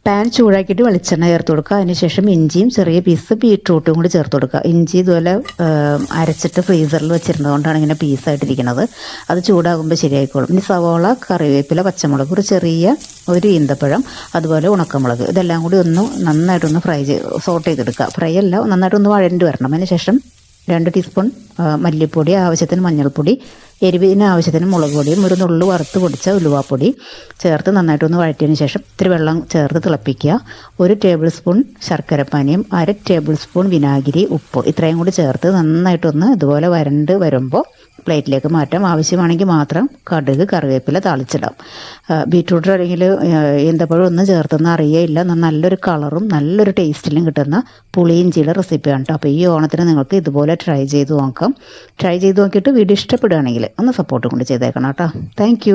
Pan ചൂടാക്കിയിട്ട് വെളിച്ചെണ്ണ ചേർത്ത് കൊടുക്കുക. അതിനുശേഷം ഇഞ്ചിയും ചെറിയ പീസ് ബീട്രൂട്ടും കൂടി ചേർത്ത് കൊടുക്കുക. ഇഞ്ചി ഇതുപോലെ അരച്ചിട്ട് ഫ്രീസറിൽ വെച്ചിരുന്നതുകൊണ്ടാണ് ഇങ്ങനെ പീസായിട്ടിരിക്കുന്നത്. അത് ചൂടാകുമ്പോൾ ശരിയായിക്കോളും. ഇനി സവോള, കറിവേപ്പില, പച്ചമുളക്, ഒരു ഈന്തപ്പഴം, അതുപോലെ ഉണക്കമുളക്, ഇതെല്ലാം കൂടി ഒന്ന് നന്നായിട്ടൊന്ന് സോട്ട് ചെയ്തെടുക്കുക. ഫ്രൈ അല്ല, നന്നായിട്ടൊന്ന് വഴണ്ടി വരണം. അതിനുശേഷം 2 ടീസ്പൂൺ മല്ലിപ്പൊടി, ആവശ്യത്തിന് മഞ്ഞൾപ്പൊടി, എരിവിന് ആവശ്യത്തിന് മുളക് പൊടിയും ഒരു നുള്ളു വറുത്ത് പൊടിച്ച ഉലുവാപ്പൊടി ചേർത്ത് നന്നായിട്ടൊന്ന് വഴറ്റിയതിന് ശേഷം ഇത്തിരി വെള്ളം ചേർത്ത് തിളപ്പിക്കുക. 1 ടേബിൾ സ്പൂൺ ശർക്കരപ്പാനിയും 1/2 ടേബിൾ സ്പൂൺ വിനാഗിരി, ഉപ്പ് ഇത്രയും കൂടി ചേർത്ത് നന്നായിട്ടൊന്ന് ഇതുപോലെ വരണ്ട് വരുമ്പോൾ പ്ലേറ്റിലേക്ക് മാറ്റാം. ആവശ്യമാണെങ്കിൽ മാത്രം കടുക്, കറിവേപ്പില താളിച്ചിടാം. ബീറ്റ്റൂട്ട് അല്ലെങ്കിൽ ഈന്തപ്പഴം ഒന്നും ചേർത്തൊന്നും അറിയേയില്ല. നല്ലൊരു കളറും നല്ലൊരു ടേസ്റ്റിലും കിട്ടുന്ന പുളിയിഞ്ചിയുടെ റെസിപ്പിയാണ് കേട്ടോ. അപ്പോൾ ഈ ഓണത്തിന് നിങ്ങൾക്ക് ഇതുപോലെ ട്രൈ ചെയ്ത് നോക്കാം. ട്രൈ ചെയ്ത് നോക്കിയിട്ട് വീഡിയോ ഇഷ്ടപ്പെടുകയാണെങ്കിൽ ഒന്ന് സപ്പോർട്ട് കൊണ്ട് ചെയ്തേക്കണം കേട്ടോ. താങ്ക്